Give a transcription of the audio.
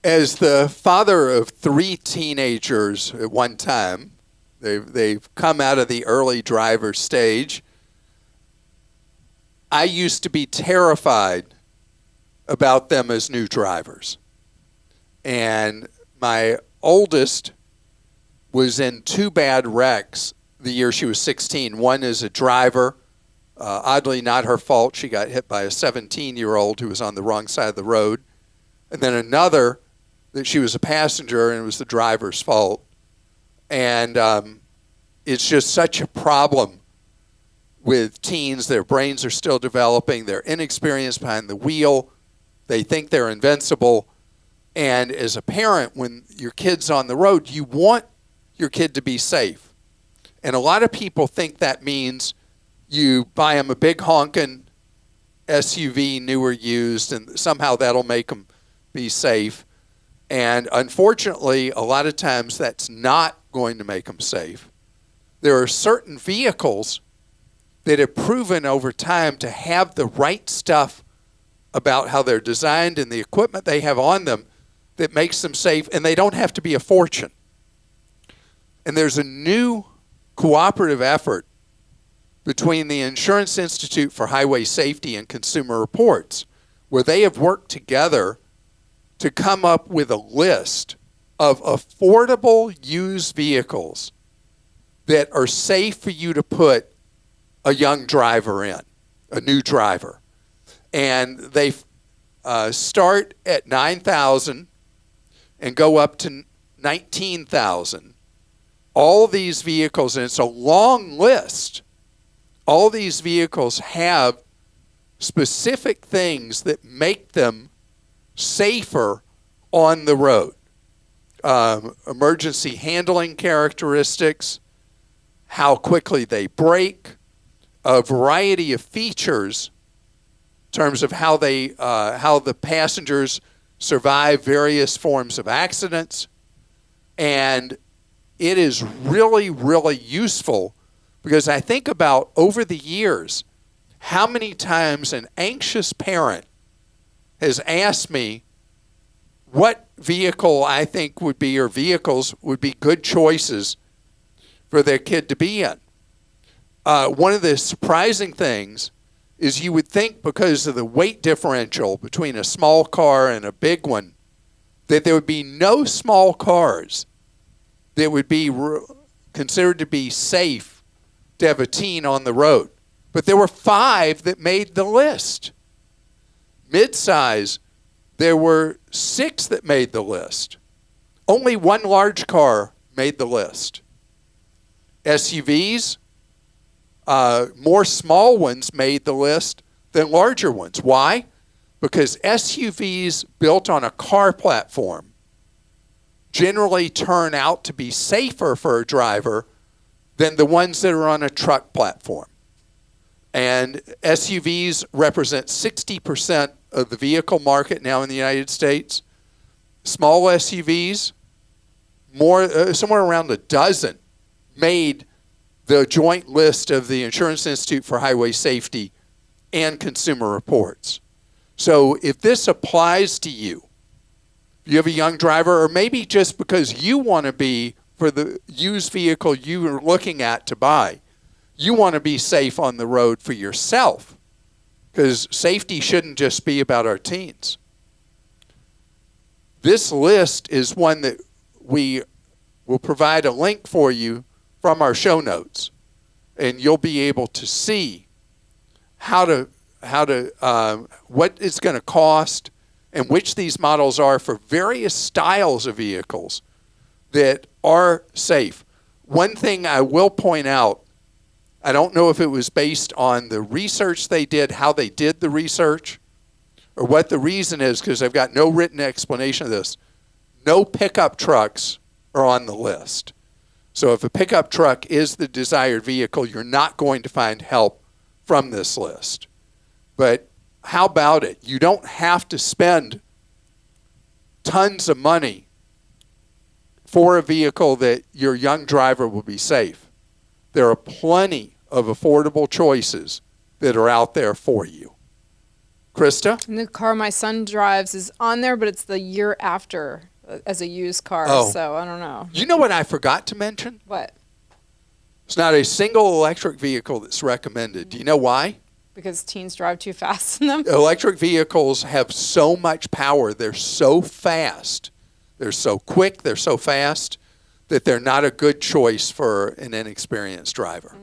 As the father of 3 teenagers at one time, they've come out of the early driver stage. I used to be terrified about them as new drivers. And my oldest was in 2 bad wrecks the year she was 16. One as a driver, oddly not her fault. She got hit by a 17-year-old who was on the wrong side of the road. And then another that she was a passenger and it was the driver's fault. And it's just such a problem with teens. Their brains are still developing. They're inexperienced behind the wheel. They think they're invincible. And as a parent, when your kid's on the road, you want your kid to be safe. And a lot of people think that means you buy them a big honking SUV, new or used, and somehow that'll make them be safe. And unfortunately, a lot of times that's not going to make them safe. There are certain vehicles that have proven over time to have the right stuff about how they're designed and the equipment they have on them that makes them safe, and they don't have to be a fortune. And there's a new cooperative effort between the Insurance Institute for Highway Safety and Consumer Reports, where they have worked together to come up with a list of affordable used vehicles that are safe for you to put a young driver in, a new driver. And they start at $9,000 and go up to $19,000. All these vehicles, and it's a long list, all these vehicles have specific things that make them safer on the road. Emergency handling characteristics, how quickly they brake, a variety of features in terms of how the passengers survive various forms of accidents. And it is really, really useful because I think about over the years how many times an anxious parent has asked me what vehicle I think would be, or vehicles would be good choices for their kid to be in. One of the surprising things is you would think because of the weight differential between a small car and a big one that there would be no small cars that would be considered to be safe to have a teen on the road. But there were 5 that made the list. Midsize, there were 6 that made the list. Only 1 large car made the list. SUVs, more small ones made the list than larger ones. Why? Because SUVs built on a car platform generally turn out to be safer for a driver than the ones that are on a truck platform. And SUVs represent 60% of the vehicle market now in the United States. Small SUVs, somewhere around a dozen, made the joint list of the Insurance Institute for Highway Safety and Consumer Reports. So if this applies to you, if you have a young driver, or maybe just because you want to be, for the used vehicle you are looking at to buy, you want to be safe on the road for yourself, because safety shouldn't just be about our teens. This list is one that we will provide a link for you from our show notes, and you'll be able to see what it's going to cost and which these models are for various styles of vehicles that are safe. One thing I will point out, I don't know if it was based on the research they did, how they did the research, or what the reason is, because I've got no written explanation of this. No pickup trucks are on the list. So if a pickup truck is the desired vehicle, you're not going to find help from this list. But how about it? You don't have to spend tons of money for a vehicle that your young driver will be safe. There are plenty of affordable choices that are out there for you. Krista? And the car my son drives is on there, but it's the year after as a used car. Oh. So I don't know. You know what I forgot to mention? What? It's not a single electric vehicle that's recommended. Do you know why? Because teens drive too fast in them? Electric vehicles have so much power. They're so fast. They're so quick. They're so fast that they're not a good choice for an inexperienced driver.